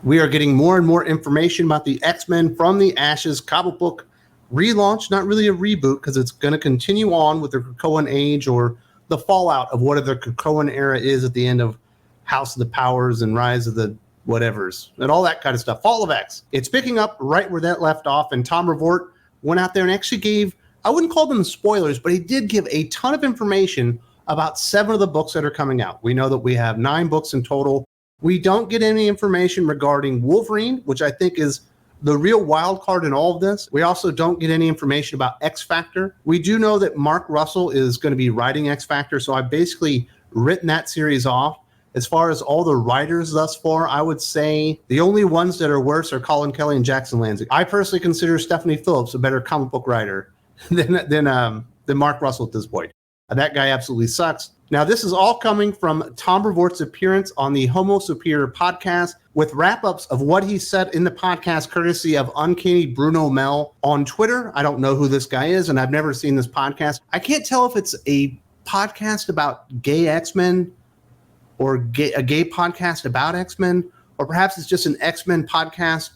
We are getting more and more information about the X-Men from the Ashes comic book relaunch, not really a reboot, because it's going to continue on with the Krakoan age or the fallout of whatever the Krakoan era is at the end of House of the Powers and Rise of the whatevers and all that kind of stuff. Fall of X. It's picking up right where that left off, and Tom Brevoort went out there and actually gave, I wouldn't call them spoilers, but he did give a ton of information about 7 of the books that are coming out. We know that we have 9 books in total. We don't get any information regarding Wolverine, which I think is the real wild card in all of this. We also don't get any information about X-Factor. We do know that Mark Russell is going to be writing X-Factor, so I've basically written that series off. As far as all the writers thus far, I would say the only ones that are worse are Colin Kelly and Jackson Lanzing. I personally consider Stephanie Phillips a better comic book writer than Mark Russell at this point. That guy absolutely sucks. Now, this is all coming from Tom Brevoort's appearance on the Homo Superior podcast with wrap-ups of what he said in the podcast, courtesy of Uncanny Bruno Mel on Twitter. I don't know who this guy is, and I've never seen this podcast. I can't tell if it's a podcast about gay X-Men or a gay podcast about X-Men, or perhaps it's just an X-Men podcast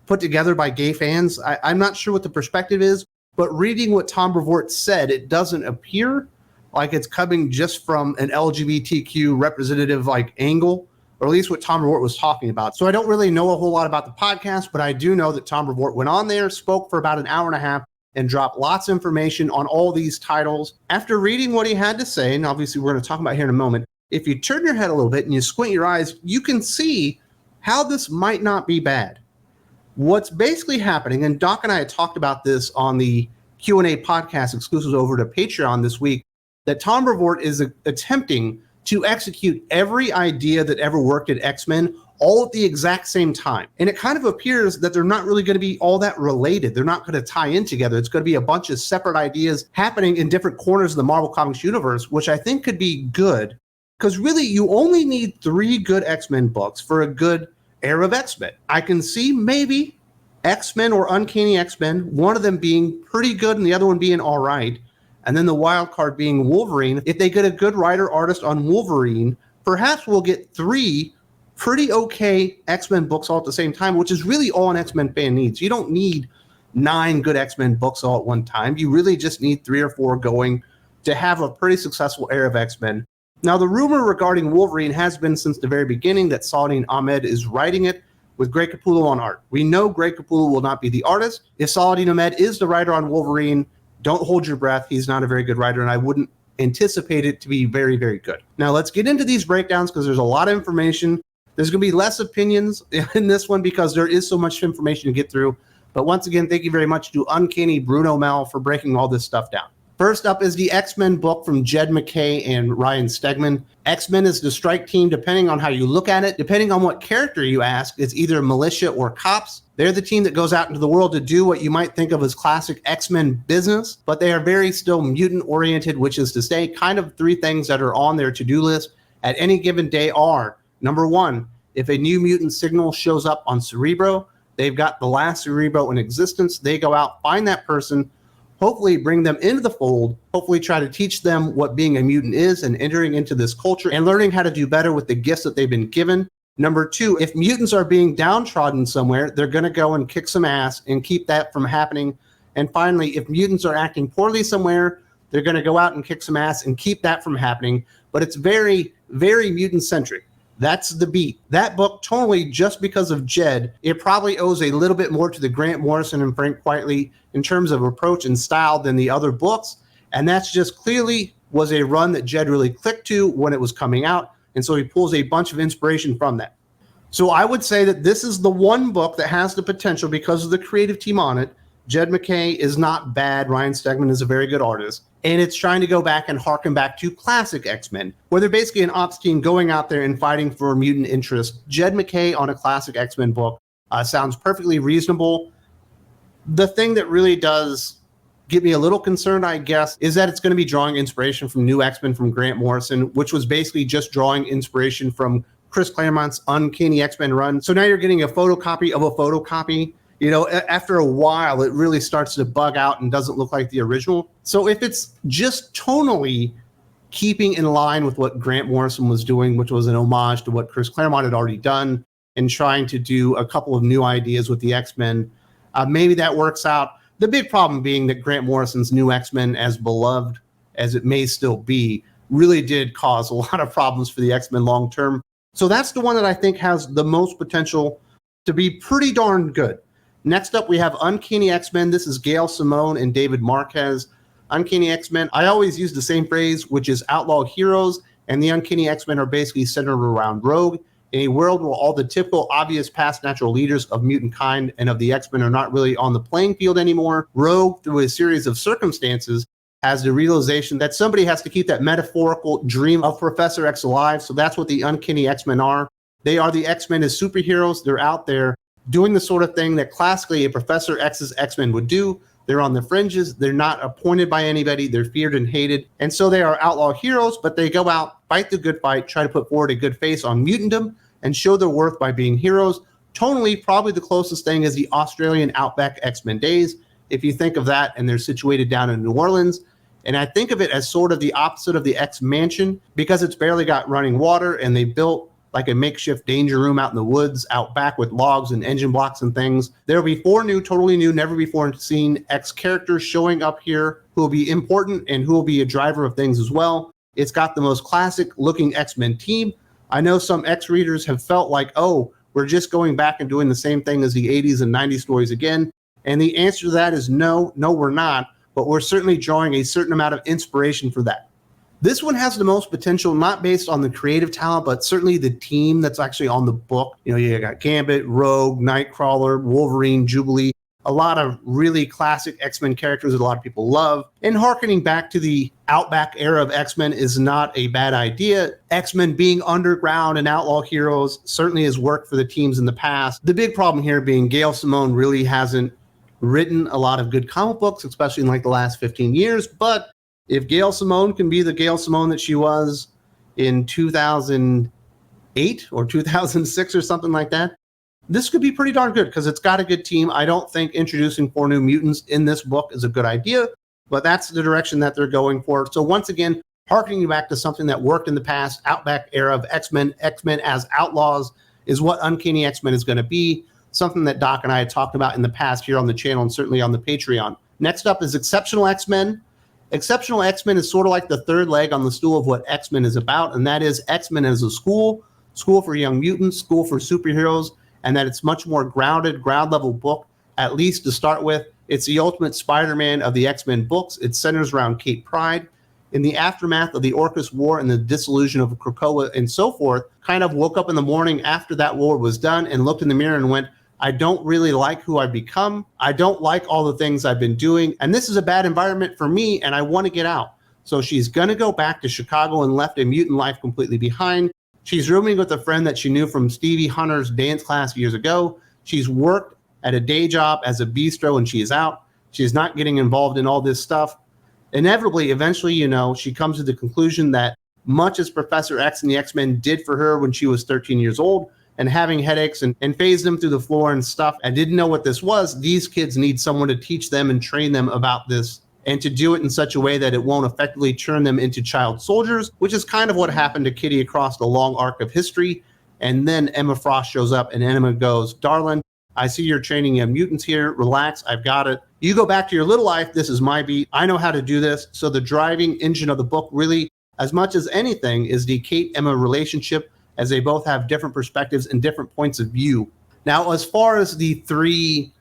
put together by gay fans. I'm not sure what the perspective is, but reading what Tom Brevoort said, it doesn't appear like it's coming just from an LGBTQ representative like angle, or at least what Tom Brevoort was talking about. So I don't really know a whole lot about the podcast, but I do know that Tom Brevoort went on there, spoke for about an hour and a half, and dropped lots of information on all these titles. After reading what he had to say, and obviously we're going to talk about here in a moment, if you turn your head a little bit and you squint your eyes, you can see how this might not be bad. What's basically happening, and Doc and I had talked about this on the Q&A podcast exclusive over to Patreon this week, that Tom Brevoort is attempting to execute every idea that ever worked at X-Men all at the exact same time. And it kind of appears that they're not really going to be all that related. They're not going to tie in together. It's going to be a bunch of separate ideas happening in different corners of the Marvel Comics universe, which I think could be good. Because really, you only need 3 good X-Men books for a good era of X-Men. I can see maybe X-Men or Uncanny X-Men, one of them being pretty good and the other one being all right. And then the wild card being Wolverine. If they get a good writer-artist on Wolverine, perhaps we'll get 3 pretty okay X-Men books all at the same time, which is really all an X-Men fan needs. You don't need 9 good X-Men books all at one time. You really just need 3 or 4 going to have a pretty successful era of X-Men. Now, the rumor regarding Wolverine has been since the very beginning that Saladin Ahmed is writing it with Greg Capullo on art. We know Greg Capullo will not be the artist. If Saladin Ahmed is the writer on Wolverine, don't hold your breath. He's not a very good writer, and I wouldn't anticipate it to be very, very good. Now, let's get into these breakdowns because there's a lot of information. There's going to be less opinions in this one because there is so much information to get through. But once again, thank you very much to Uncanny Bruno Mel for breaking all this stuff down. First up is the X-Men book from Jed MacKay and Ryan Stegman. X-Men is the strike team, depending on how you look at it. Depending on what character you ask, it's either militia or cops. They're the team that goes out into the world to do what you might think of as classic X-Men business, but they are very still mutant-oriented, which is to say kind of 3 things that are on their to-do list at any given day are, number 1, if a new mutant signal shows up on Cerebro, they've got the last Cerebro in existence. They go out, find that person, hopefully bring them into the fold, hopefully try to teach them what being a mutant is and entering into this culture and learning how to do better with the gifts that they've been given. Number 2, if mutants are being downtrodden somewhere, they're going to go and kick some ass and keep that from happening. And finally, if mutants are acting poorly somewhere, they're going to go out and kick some ass and keep that from happening. But it's very, very mutant-centric. That's the beat. That book, totally just because of Jed, it probably owes a little bit more to the Grant Morrison and Frank Quitely in terms of approach and style than the other books. And that's just clearly was a run that Jed really clicked to when it was coming out. And so he pulls a bunch of inspiration from that. So I would say that this is the one book that has the potential because of the creative team on it. Jed MacKay is not bad. Ryan Stegman is a very good artist. And it's trying to go back and harken back to classic X-Men, where they're basically an ops team going out there and fighting for mutant interests. Jed MacKay on a classic X-Men book sounds perfectly reasonable. The thing that really does get me a little concerned, I guess, is that it's going to be drawing inspiration from New X-Men from Grant Morrison, which was basically just drawing inspiration from Chris Claremont's Uncanny X-Men run. So now you're getting a photocopy of a photocopy. You know, after a while, it really starts to bug out and doesn't look like the original. So if it's just tonally keeping in line with what Grant Morrison was doing, which was an homage to what Chris Claremont had already done, and trying to do a couple of new ideas with the X-Men. Maybe that works out. The big problem being that Grant Morrison's new X-Men, as beloved as it may still be, really did cause a lot of problems for the X-Men long term. So that's the one that I think has the most potential to be pretty darn good. Next up, we have Uncanny X-Men. This is Gail Simone and David Marquez. Uncanny X-Men, I always use the same phrase, which is outlaw heroes, and the Uncanny X-Men are basically centered around Rogue. In a world where all the typical, obvious past natural leaders of mutant kind and of the X-Men are not really on the playing field anymore, Rogue, through a series of circumstances, has the realization that somebody has to keep that metaphorical dream of Professor X alive. So that's what the Uncanny X-Men are. They are the X-Men as superheroes. They're out there doing the sort of thing that classically a Professor X's X-Men would do. They're on the fringes. They're not appointed by anybody. They're feared and hated. And so they are outlaw heroes, but they go out, fight the good fight, try to put forward a good face on mutantdom, and show their worth by being heroes. Tonally, probably the closest thing is the Australian Outback X-Men days, if you think of that, and they're situated down in New Orleans. And I think of it as sort of the opposite of the X-Mansion, because it's barely got running water, and they built like a makeshift danger room out in the woods, out back with logs and engine blocks and things. There will be 4 new, totally new, never before seen X characters showing up here who will be important and who will be a driver of things as well. It's got the most classic looking X-Men team. I know some X readers have felt like, oh, we're just going back and doing the same thing as the 80s and 90s stories again. And the answer to that is no, we're not. But we're certainly drawing a certain amount of inspiration for that. This one has the most potential, not based on the creative talent, but certainly the team that's actually on the book. You know, you got Gambit, Rogue, Nightcrawler, Wolverine, Jubilee, a lot of really classic X-Men characters that a lot of people love. And harkening back to the Outback era of X-Men is not a bad idea. X-Men being underground and outlaw heroes certainly has worked for the teams in the past. The big problem here being Gail Simone really hasn't written a lot of good comic books, especially in like the last 15 years. But if Gail Simone can be the Gail Simone that she was in 2008 or 2006 or something like that, this could be pretty darn good because it's got a good team. I don't think introducing 4 new mutants in this book is a good idea, but that's the direction that they're going for. So once again, harkening back to something that worked in the past, Outback era of X-Men, X-Men as outlaws is what Uncanny X-Men is going to be. Something that Doc and I had talked about in the past here on the channel and certainly on the Patreon. Next up is Exceptional X-Men. Exceptional X-Men is sort of like the third leg on the stool of what X-Men is about, and that is X-Men as a school for young mutants, school for superheroes, and that it's much more grounded, ground-level book, at least to start with. It's the ultimate Spider-Man of the X-Men books. It centers around Kate Pryde. In the aftermath of the Orcus War and the dissolution of Krakoa and so forth, kind of woke up in the morning after that war was done and looked in the mirror and went, I don't really like who I've become. I don't like all the things I've been doing. And this is a bad environment for me, and I want to get out. So she's going to go back to Chicago and left a mutant life completely behind. She's rooming with a friend that she knew from Stevie Hunter's dance class years ago. She's worked at a day job as a bistro, and she is out. She's not getting involved in all this stuff. Inevitably, eventually, she comes to the conclusion that much as Professor X and the X-Men did for her when she was 13 years old, and having headaches and phased them through the floor and stuff, and didn't know what this was, these kids need someone to teach them and train them about this, and to do it in such a way that it won't effectively turn them into child soldiers, which is kind of what happened to Kitty across the long arc of history. And then Emma Frost shows up, and Emma goes, darling, I see you're training young mutants here. Relax, I've got it. You go back to your little life. This is my beat. I know how to do this. So the driving engine of the book really, as much as anything, is the Kate-Emma relationship, as they both have different perspectives and different points of view. Now, as far as the 3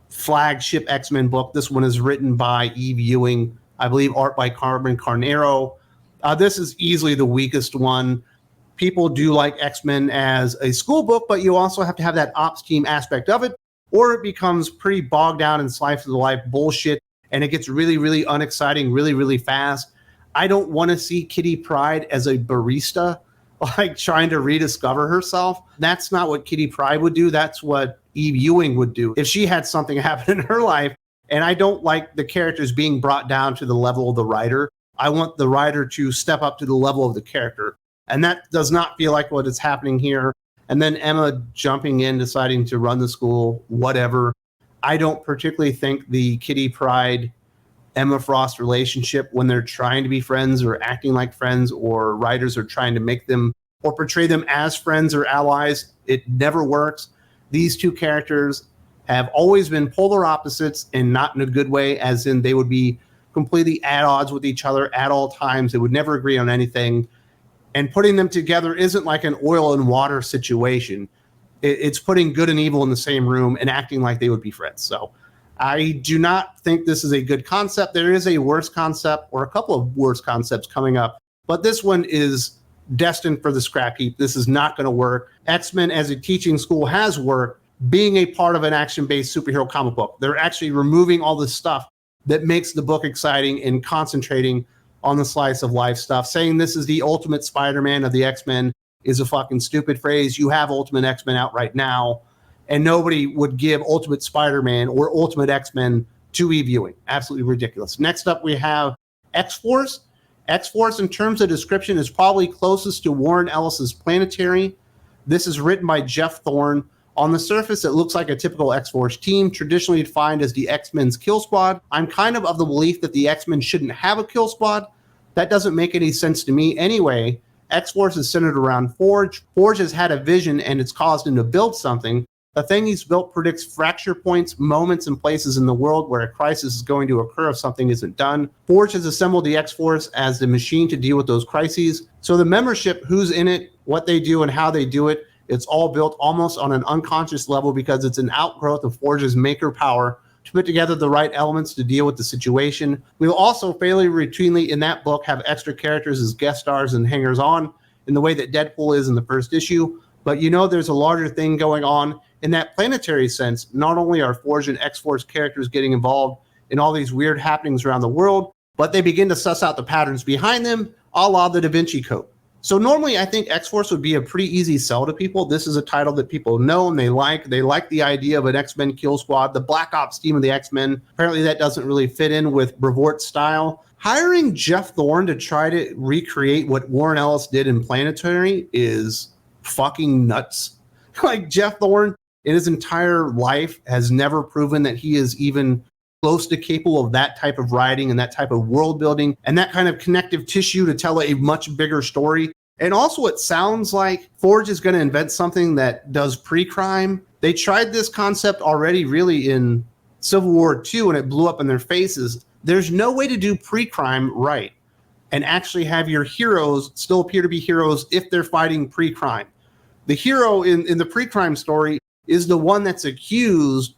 flagship X-Men book, this one is written by Eve Ewing, I believe art by Carmen Carnero. This is easily the weakest one. People do like X-Men as a school book, but you also have to have that ops team aspect of it, or it becomes pretty bogged down in slice of the life bullshit, and it gets really, really unexciting really, really fast. I don't want to see Kitty Pryde as a barista, like trying to rediscover herself. That's not what Kitty Pryde would do. That's what Eve Ewing would do if she had something happen in her life. And I don't like the characters being brought down to the level of the writer. I want the writer to step up to the level of the character. And that does not feel like what is happening here. And then Emma jumping in, deciding to run the school, whatever. I don't particularly think the Kitty Pryde Emma Frost relationship, when they're trying to be friends or acting like friends, or writers are trying to make them or portray them as friends or allies. It never works. These two characters have always been polar opposites, and not in a good way, as in they would be completely at odds with each other at all times. They would never agree on anything. And putting them together isn't like an oil and water situation. It's putting good and evil in the same room and acting like they would be friends. So I do not think this is a good concept. There is a worse concept, or a couple of worse concepts coming up, but this one is destined for the scrap heap. This is not going to work. X-Men as a teaching school has worked, being a part of an action-based superhero comic book. They're actually removing all this stuff that makes the book exciting and concentrating on the slice of life stuff. Saying this is the ultimate Spider-Man of the X-Men is a fucking stupid phrase. You have Ultimate X-Men out right now, and nobody would give Ultimate Spider-Man or Ultimate X-Men 2E viewing. Absolutely ridiculous. Next up, we have X-Force. X-Force, in terms of description, is probably closest to Warren Ellis's Planetary. This is written by Jeff Thorne. On the surface, it looks like a typical X-Force team, traditionally defined as the X-Men's kill squad. I'm kind of the belief that the X-Men shouldn't have a kill squad. That doesn't make any sense to me anyway. X-Force is centered around Forge. Forge has had a vision, and it's caused him to build something. The thing he's built predicts fracture points, moments, and places in the world where a crisis is going to occur if something isn't done. Forge has assembled the X-Force as the machine to deal with those crises. So the membership, who's in it, what they do, and how they do it, it's all built almost on an unconscious level because it's an outgrowth of Forge's maker power to put together the right elements to deal with the situation. We'll also fairly routinely in that book have extra characters as guest stars and hangers-on in the way that Deadpool is in the first issue. But you know there's a larger thing going on in that planetary sense. Not only are Forge and X-Force characters getting involved in all these weird happenings around the world, but they begin to suss out the patterns behind them, a la the Da Vinci Code. So normally I think X-Force would be a pretty easy sell to people. This is a title that people know and they like. They like the idea of an X-Men kill squad, the Black Ops team of the X-Men. Apparently that doesn't really fit in with Brevoort's style. Hiring Jeff Thorne to try to recreate what Warren Ellis did in Planetary is fucking nuts. Like, Jeff Thorne in his entire life has never proven that he is even close to capable of that type of writing and that type of world building and that kind of connective tissue to tell a much bigger story. And also it sounds like Forge is going to invent something that does pre-crime. They tried this concept already really in Civil War II and it blew up in their faces. There's no way to do pre-crime right and actually have your heroes still appear to be heroes if they're fighting pre-crime. The hero in the pre-crime story is the one that's accused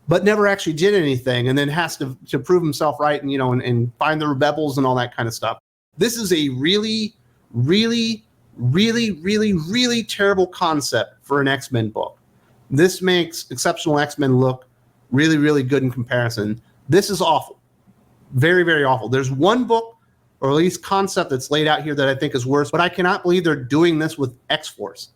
but never actually did anything and then has to prove himself right and, you know, and find the rebels and all that kind of stuff. This is a really, really, really, really, really terrible concept for an X-Men book. This makes Exceptional X-Men look really, really good in comparison. This is awful. Very, very awful. There's one book, or at least concept, that's laid out here that I think is worse, but I cannot believe they're doing this with X-Force.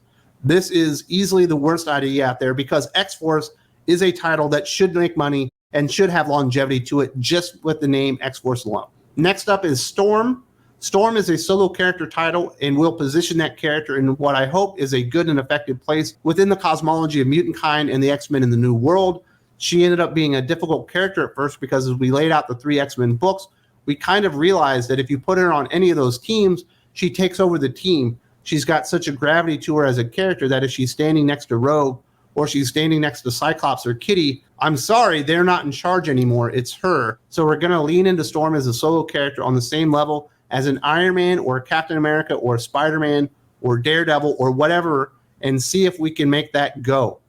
This is easily the worst idea out there because X-Force is a title that should make money and should have longevity to it just with the name X-Force alone. Next up is Storm. Storm is a solo character title and will position that character in what I hope is a good and effective place within the cosmology of mutant kind and the X-Men in the New World. She ended up being a difficult character at first because as we laid out the 3 X-Men books, we kind of realized that if you put her on any of those teams, she takes over the team. She's got such a gravity to her as a character that if she's standing next to Rogue or she's standing next to Cyclops or Kitty, I'm sorry, they're not in charge anymore. It's her. So we're going to lean into Storm as a solo character on the same level as an Iron Man or Captain America or Spider-Man or Daredevil or whatever and see if we can make that go.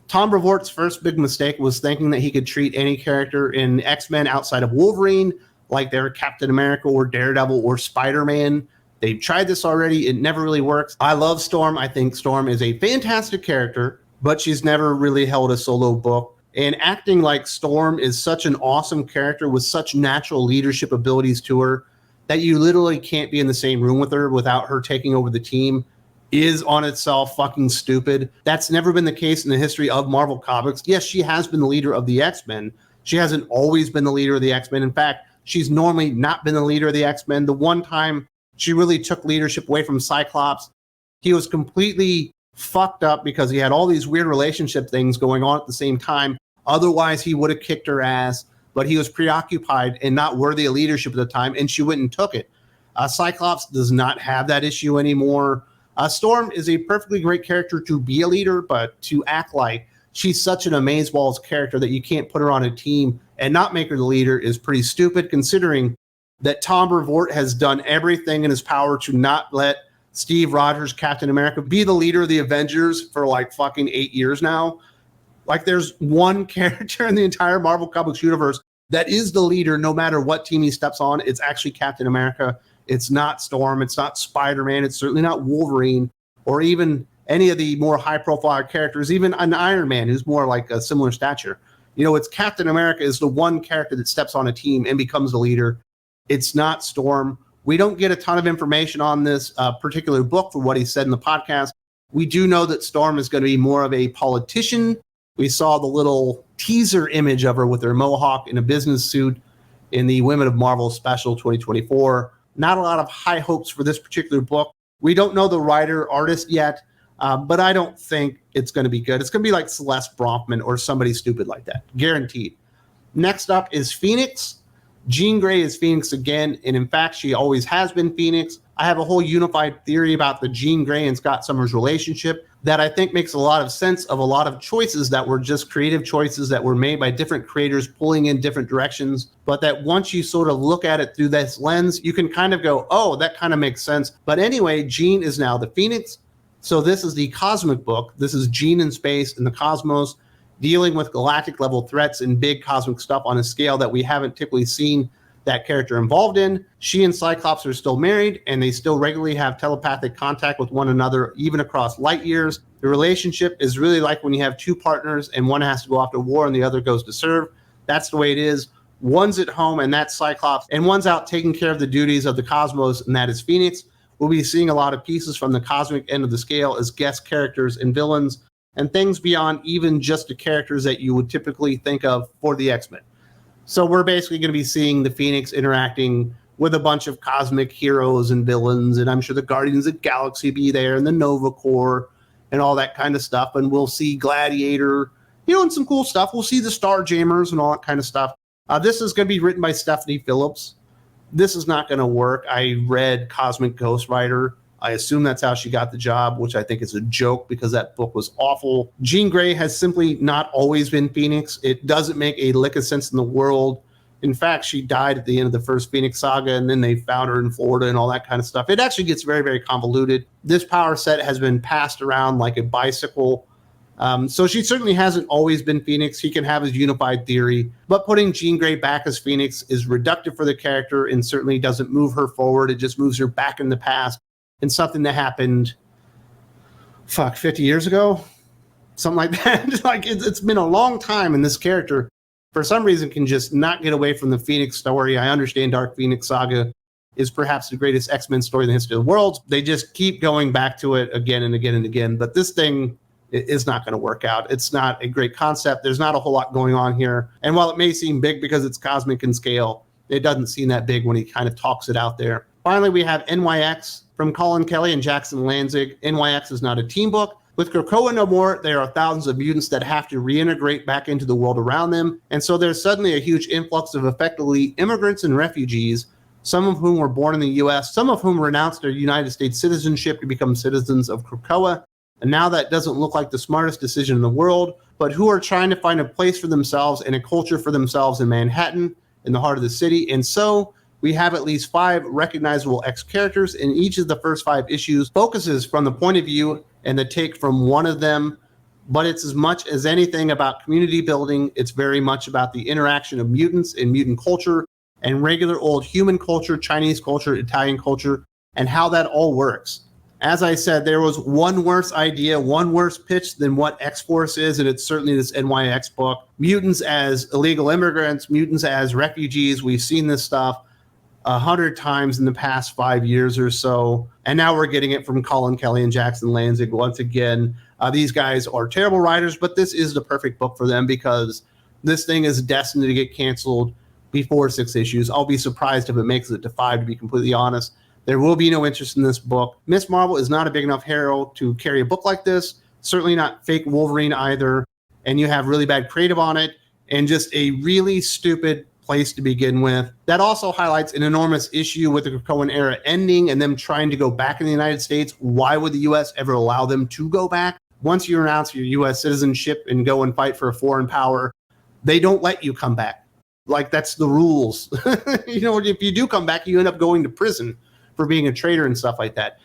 Tom Brevoort's first big mistake was thinking that he could treat any character in X-Men outside of Wolverine like they're Captain America or Daredevil or Spider-Man. They've tried this already. It never really works. I love Storm. I think Storm is a fantastic character, but she's never really held a solo book. And acting like Storm is such an awesome character with such natural leadership abilities to her that you literally can't be in the same room with her without her taking over the team is on itself fucking stupid. That's never been the case in the history of Marvel Comics. Yes, she has been the leader of the X-Men. She hasn't always been the leader of the X-Men. In fact, she's normally not been the leader of the X-Men. The one time she really took leadership away from Cyclops, he was completely fucked up because he had all these weird relationship things going on at the same time. Otherwise, he would have kicked her ass, but he was preoccupied and not worthy of leadership at the time, and she went and took it. Cyclops does not have that issue anymore. Storm is a perfectly great character to be a leader, but to act like she's such an amazeballs character that you can't put her on a team and not make her the leader is pretty stupid, considering that Tom Brevoort has done everything in his power to not let Steve Rogers, Captain America, be the leader of the Avengers for like fucking 8 years now. Like, there's one character in the entire Marvel Comics universe that is the leader no matter what team he steps on. It's actually Captain America. It's not Storm. It's not Spider-Man. It's certainly not Wolverine or even any of the more high-profile characters, even an Iron Man who's more like a similar stature. You know, it's Captain America is the one character that steps on a team and becomes the leader. It's not Storm. We don't get a ton of information on this particular book for what he said in the podcast. We do know that Storm is going to be more of a politician. We saw the little teaser image of her with her mohawk in a business suit in the Women of Marvel Special 2024. Not a lot of high hopes for this particular book. We don't know the writer, artist yet, but I don't think it's going to be good. It's going to be like Celeste Bronfman or somebody stupid like that, guaranteed. Next up is Phoenix. Jean Grey is Phoenix again, and in fact, she always has been Phoenix. I have a whole unified theory about the Jean Grey and Scott Summers relationship that I think makes a lot of sense of a lot of choices that were just creative choices that were made by different creators pulling in different directions, but that once you sort of look at it through this lens, you can kind of go, oh, that kind of makes sense. But anyway, Jean is now the Phoenix. So this is the cosmic book. This is Jean in space in the cosmos, dealing with galactic level threats and big cosmic stuff on a scale that we haven't typically seen that character involved in. She and Cyclops are still married, and they still regularly have telepathic contact with one another, even across light years. The relationship is really like when you have two partners and one has to go off to war and the other goes to serve. That's the way it is. One's at home, and that's Cyclops, and one's out taking care of the duties of the cosmos, and that is Phoenix. We'll be seeing a lot of pieces from the cosmic end of the scale as guest characters and villains, and things beyond even just the characters that you would typically think of for the X-Men. So we're basically going to be seeing the Phoenix interacting with a bunch of cosmic heroes and villains, and I'm sure the Guardians of the Galaxy be there, and the Nova Corps, and all that kind of stuff. And we'll see Gladiator, and some cool stuff. We'll see the Starjammers and all that kind of stuff. This is going to be written by Stephanie Phillips. This is not going to work. I read Cosmic Ghost Rider. I assume that's how she got the job, which I think is a joke because that book was awful. Jean Grey has simply not always been Phoenix. It doesn't make a lick of sense in the world. In fact, she died at the end of the first Phoenix saga, and then they found her in Florida and all that kind of stuff. It actually gets very, very convoluted. This power set has been passed around like a bicycle. So she certainly hasn't always been Phoenix. He can have his unified theory, but putting Jean Grey back as Phoenix is reductive for the character and certainly doesn't move her forward. It just moves her back in the past. And something that happened, 50 years ago? Something like that. Like it's been a long time, and this character, for some reason, can just not get away from the Phoenix story. I understand Dark Phoenix Saga is perhaps the greatest X-Men story in the history of the world. They just keep going back to it again and again and again. But this thing is not going to work out. It's not a great concept. There's not a whole lot going on here. And while it may seem big because it's cosmic in scale, it doesn't seem that big when he kind of talks it out there. Finally, we have NYX from Colin Kelly and Jackson Lanzig. NYX is not a team book. With Krakoa no more, there are thousands of mutants that have to reintegrate back into the world around them. And so there's suddenly a huge influx of effectively immigrants and refugees, some of whom were born in the U.S., some of whom renounced their United States citizenship to become citizens of Krakoa. And now that doesn't look like the smartest decision in the world, but who are trying to find a place for themselves and a culture for themselves in Manhattan, in the heart of the city. And so we have at least 5 recognizable X characters, and each of the first 5 issues focuses from the point of view and the take from one of them. But it's as much as anything about community building. It's very much about the interaction of mutants and mutant culture and regular old human culture, Chinese culture, Italian culture, and how that all works. As I said, there was one worse idea, one worse pitch than what X-Force is, and it's certainly this NYX book. Mutants as illegal immigrants, mutants as refugees. We've seen this stuff 100 times in the past 5 years or so. And now we're getting it from Colin Kelly and Jackson Lanzig once again. These guys are terrible writers, but this is the perfect book for them because this thing is destined to get canceled before 6 issues. I'll be surprised if it makes it to 5, to be completely honest. There will be no interest in this book. Miss Marvel is not a big enough hero to carry a book like this. Certainly not fake Wolverine either. And you have really bad creative on it and just a really stupid place to begin with. That also highlights an enormous issue with the Krakoan era ending and them trying to go back in the United States. Why would the U.S. ever allow them to go back? Once you announce your U.S. citizenship and go and fight for a foreign power, they don't let you come back. Like, that's the rules. If you do come back, you end up going to prison for being a traitor and stuff like that.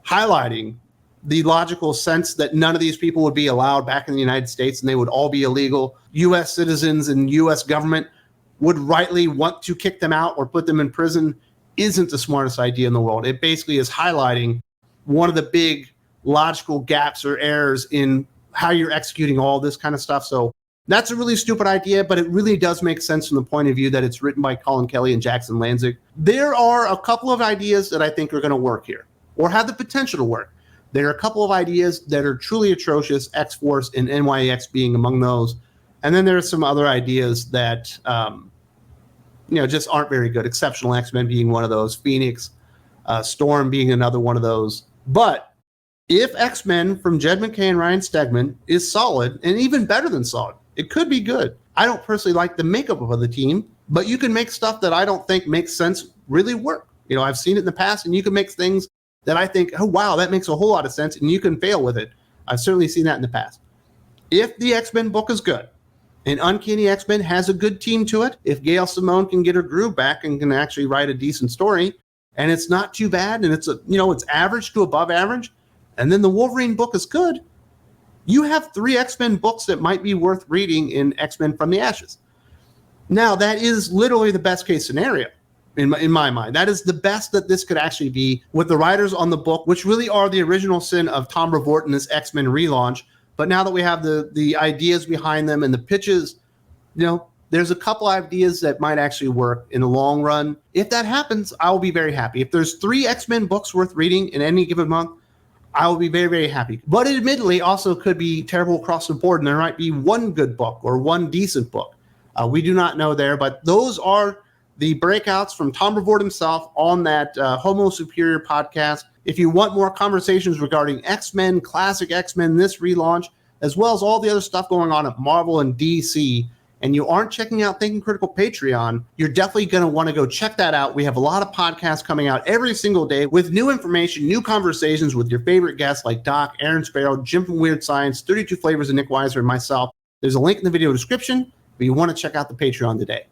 Highlighting the logical sense that none of these people would be allowed back in the United States and they would all be illegal. U.S. citizens and U.S. government would rightly want to kick them out or put them in prison isn't the smartest idea in the world. It basically is highlighting one of the big logical gaps or errors in how you're executing all this kind of stuff. So that's a really stupid idea, but it really does make sense from the point of view that it's written by Colin Kelly and Jackson Lanzig. There are a couple of ideas that I think are going to work here or have the potential to work. There are a couple of ideas that are truly atrocious, X-Force and NYX being among those. And then there are some other ideas that, just aren't very good. Exceptional X-Men being one of those. Phoenix, Storm being another one of those. But if X-Men from Jed MacKay and Ryan Stegman is solid, and even better than solid, it could be good. I don't personally like the makeup of the team, but you can make stuff that I don't think makes sense really work. I've seen it in the past, and you can make things that I think, oh, wow, that makes a whole lot of sense, and you can fail with it. I've certainly seen that in the past. If the X-Men book is good, and Uncanny X-Men has a good team to it, if Gail Simone can get her groove back and can actually write a decent story, and it's not too bad, and it's it's average to above average, and then the Wolverine book is good, you have 3 X-Men books that might be worth reading in X-Men from the Ashes. Now, that is literally the best case scenario. In my mind, that is the best that this could actually be with the writers on the book, which really are the original sin of Tom Brevoort and this X-Men relaunch. But now that we have the ideas behind them and the pitches, there's a couple ideas that might actually work in the long run. If that happens, I will be very happy. If there's 3 X-Men books worth reading in any given month, I will be very, very happy. But it admittedly also could be terrible across the board, and there might be one good book or one decent book. We do not know there, but those are the breakouts from Tom Brevoort himself on that Homo Superior podcast. If you want more conversations regarding X-Men, classic X-Men, this relaunch, as well as all the other stuff going on at Marvel and DC, and you aren't checking out Thinking Critical Patreon, you're definitely going to want to go check that out. We have a lot of podcasts coming out every single day with new information, new conversations with your favorite guests like Doc, Aaron Sparrow, Jim from Weird Science, 32 Flavors, and Nick Weiser, and myself. There's a link in the video description, but you want to check out the Patreon today.